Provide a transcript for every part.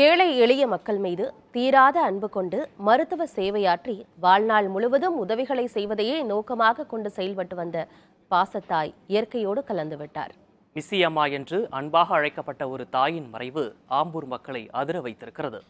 ஏழை எளிய மக்கள் மீது தீராத அன்பு கொண்டு மருத்துவ சேவையாற்றி வாழ்நாள் முழுவதும் உதவிகளை செய்வதையே நோக்கமாக கொண்டு செயல்பட்டு வந்த பாசத்தாய் இயற்கையோடு கலந்துவிட்டார். மிஸ்ஸி அம்மா என்று அன்பாக அழைக்கப்பட்ட ஒரு தாயின் மறைவு ஆம்பூர் மக்களை அதிர வைத்திருக்கிறது.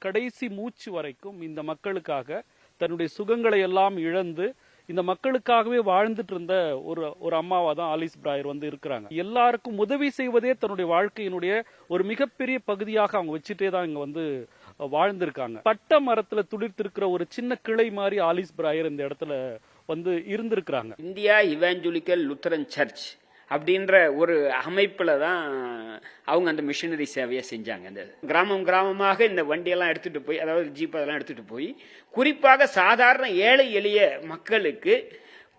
கடைசி மூச்சு வரைக்கும் இந்த மக்களுக்காக தன்னுடைய சுகங்களை எல்லாம் இழந்து இந்த மக்களுக்காகவே வாழ்ந்துட்டு இருந்த ஒரு அம்மாவா தான் ஆலிஸ் பிராயர் இருக்கிறாங்க. எல்லாருக்கும் உதவி செய்வதே தன்னுடைய வாழ்க்கையினுடைய ஒரு மிகப்பெரிய பகுதியாக அவங்க வச்சுட்டே தான் இங்க வாழ்ந்திருக்காங்க. பட்ட மரத்துல துளிர்த்திருக்கிற ஒரு சின்ன கிளை மாதிரி ஆலிஸ் பிராயர் இந்த இடத்துல இருந்திருக்கிறாங்க. இந்தியா இவாஞ்சலிக்கல் லுத்தரன் சர்ச் அப்படின்ற ஒரு அமைப்புல தான் அவங்க அந்த மிஷனரி சேவையை செஞ்சாங்க. இந்த கிராமமாக இந்த வண்டியெல்லாம் எடுத்துட்டு போய், அதாவது ஜீப் அதெல்லாம் எடுத்துட்டு போய் குறிப்பாக சாதாரண ஏழை எளிய மக்களுக்கு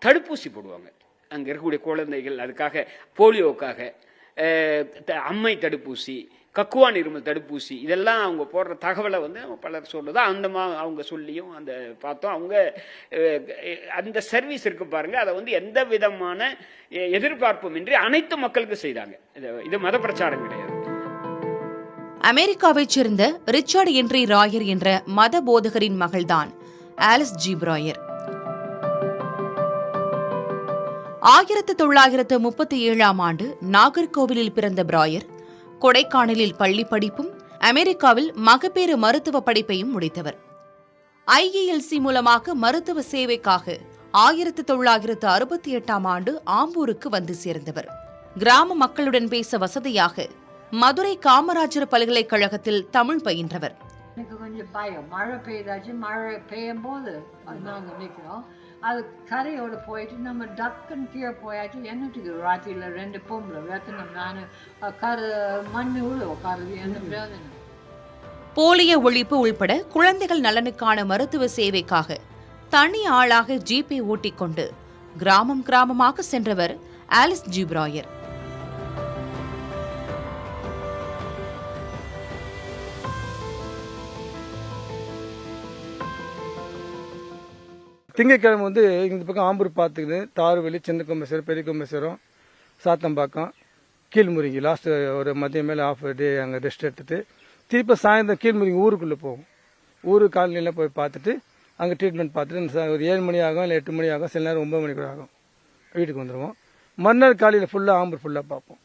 தடுப்பூசி போடுவாங்க. அங்க இருக்கக்கூடிய குழந்தைகள் அதுக்காக போலியோக்காக அம்மை தடுப்பூசி, கக்குவான் இருமல் தடுப்பூசி, இதெல்லாம் அவங்க போடுற தகவலை பலர் சொல்றது அவங்க சொல்லியும் அந்த பார்த்தோம். அவங்க அந்த சர்வீஸ் இருக்கு பாருங்க, அதை எந்த விதமான எதிர்பார்ப்பும் இன்றி அனைத்து மக்களுக்கு செய்தாங்க. இது மத பிரச்சாரம் கிடையாது. அமெரிக்காவைச் சேர்ந்த ரிச்சர்ட் என்ரி ராயர் என்ற மத போதகரின் மகள்தான் ஆலிஸ் ஜி பிராயர். 1937ஆம் ஆண்டு நாகர்கோவிலில் பிறந்த பிராயர் கொடைக்கானலில் பள்ளி படிப்பும் அமெரிக்காவில் மகப்பேறு மருத்துவ படிப்பையும் முடித்தவர். IELC மூலமாக மருத்துவ சேவைக்காக 1968ஆம் ஆண்டு ஆம்பூருக்கு வந்து சேர்ந்தவர். கிராம மக்களுடன் பேச வசதியாக மதுரை காமராஜர் பல்கலைக்கழகத்தில் தமிழ் பயின்றவர். எனக்கு கொஞ்சம் பயம், மழை பெய்தாச்சு. மழை பெய்யும் போது நாங்கள் நிற்கிறோம், அது கரையோடு போயிட்டு நம்ம டக்குன்னு கீழே போயாச்சு. என்னத்துக்கு ராத்திரியில் 2 பொம்பளை வேத்தனம், நான் மண்ணு உள்ள உட்காருது, என்ன பிரயோஜனம்? போலியோ ஒழிப்பு உள்பட குழந்தைகள் நலனுக்கான மருத்துவ சேவைக்காக தனி ஆளாக ஜீப்பை ஓட்டிக்கொண்டு கிராமமாக சென்றவர் ஆலிஸ் ஜி பிராயர். திங்கக்கிழமை இந்த பக்கம் ஆம்பூர் பார்த்துக்கிது, தாறுவெளி, சின்ன கொம்பேஸ்வரம், பெரிய கொம்பேஸ்வரம், சாத்தம்பாக்கம், கீழ்முருங்கி லாஸ்ட் ஒரு மதியம் மேலே ஆஃப் டே அங்கே ரெஸ்ட் எடுத்துட்டு திருப்பி சாயந்தரம் கீழ்முருங்கி ஊருக்குள்ளே போவோம். ஊரு காலனியில் போய் பார்த்துட்டு அங்கே ட்ரீட்மெண்ட் பார்த்துட்டு ஒரு 7 மணி ஆகும், இல்லை 8 மணி ஆகும், சில நேரம் 9 மணி கூட ஆகும், வீட்டுக்கு வந்துடுவோம். மறுநாள் காலையில் ஃபுல்லாக ஆம்பூர் ஃபுல்லாக பார்ப்போம்.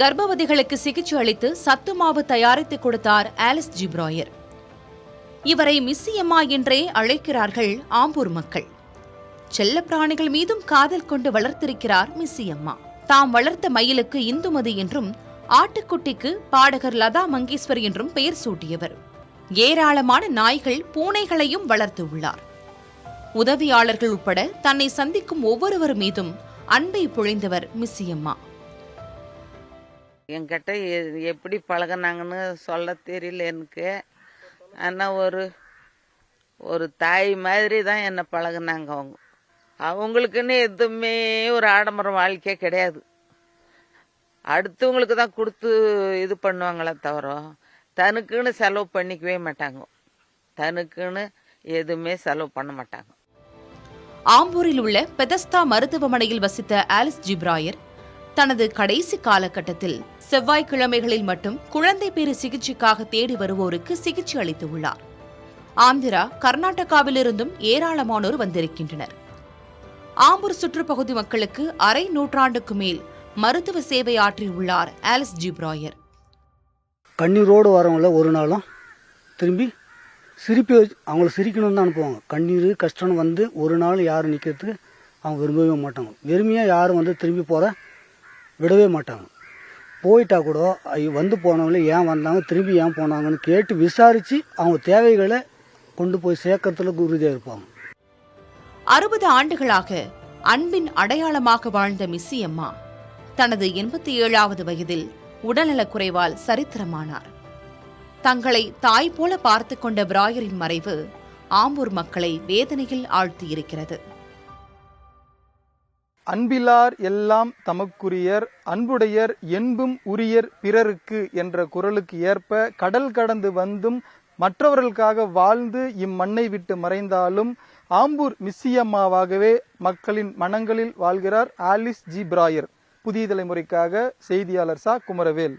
கர்ப்பவதிகளுக்கு சிகிச்சை அளித்து சத்து மாவு தயாரித்து கொடுத்தார் ஆலிஸ் ஜி பிராயர். இவரை மிஸ்ஸி அம்மா என்றே அழைக்கிறார்கள் ஆம்பூர் மக்கள். செல்ல பிராணிகள் மீதும் காதல் கொண்டு வளர்த்திருக்கிறார் மிஸ்ஸி அம்மா. தாம் வளர்த்த மயிலுக்கு இந்துமதி என்றும் ஆட்டுக்குட்டிக்கு பாடகர் லதா மங்கேஸ்வர் என்றும் பெயர் சூட்டியவர். ஏராளமான நாய்கள், பூனைகளையும் வளர்த்து உள்ளார். உதவியாளர்கள் உட்பட தன்னை சந்திக்கும் ஒவ்வொருவர் மீதும் அன்பை பொழிந்தவர் மிஸ்ஸி அம்மா. என்கிட்ட எப்படி பழகினாங்கன்னு சொல்ல தெரியல எனக்கு. ஆனால் ஒரு தாய் மாதிரி தான் என்னை பழகினாங்க. அவங்களுக்குன்னு எதுவுமே ஒரு ஆடம்பர வாழ்க்கையே கிடையாது. அடுத்தவங்களுக்கு தான் கொடுத்து இது பண்ணுவாங்களே தவிர தனக்குன்னு செலவு பண்ணிக்கவே மாட்டாங்க. தனக்குன்னு எதுவுமே செலவு பண்ண மாட்டாங்க. ஆம்பூரில் உள்ள பெதஸ்தா மருத்துவமனையில் வசித்த ஆலிஸ் ஜி பிராயர் தனது கடைசி காலகட்டத்தில் செவ்வாய்க்கிழமைகளில் மட்டும் குழந்தை பேறு சிகிச்சைக்காக தேடி வருவோருக்கு சிகிச்சை அளித்து உள்ளார். ஆந்திரா, கர்நாடகாவிலிருந்தும் ஏராளமானோர் வந்திருக்கின்றனர். ஆம்பூர் சுற்றுப்பகுதி மக்களுக்கு அரை நூற்றாண்டுக்கு மேல் மருத்துவ சேவை ஆற்றியுள்ளார் ஆலிஸ் ஜி பிராயர். கண்ணீரோடு வரவங்கள ஒரு நாளும் திரும்பி சிரிப்பி அவங்கள சிரிக்கணும்னு தான் அனுப்புவாங்க. கண்ணீர் கஷ்டம்னு ஒரு நாள் யாரும் நிற்கிறதுக்கு அவங்க விரும்பவே மாட்டாங்க. வெறுமையாக யாரும் திரும்பி போகிற விடவே மாட்டாங்க. போயிட்டா கூட போனவங்களே ஏன் வந்தாங்க, திரும்பி ஏன் போனாங்கன்னு கேட்டு விசாரித்து அவங்க தேவைகளை கொண்டு போய் சேர்க்கறதுல உறுதியாக இருப்பாங்க. 60 ஆண்டுகளாக அன்பின் அடையாளமாக வாழ்ந்த மிஸ்ஸி அம்மா தனது 87வது வயதில் உடல்நலக் குறைவால் சரித்திரமானார். தங்களை தாய் போல பார்த்து கொண்ட பிராயரின் மறைவு ஆம்பூர் மக்களை வேதனையில் ஆழ்த்தியிருக்கிறது. அன்பிலார் எல்லாம் தமக்குரியர், அன்புடையர் என்பும் உரியர் பிறருக்கு என்ற குரலுக்கு ஏற்ப கடல் கடந்து வந்தும் மற்றவர்களுக்காக வாழ்ந்து இம்மண்ணை விட்டு மறைந்தாலும் ஆம்பூர் மிஸ்ஸியம்மாவாகவே மக்களின் மனங்களில் வாழ்கிறார் ஆலிஸ் ஜி பிராயர். புதிய தலைமுறைக்காக செய்தியாளர் சா குமரவேல்.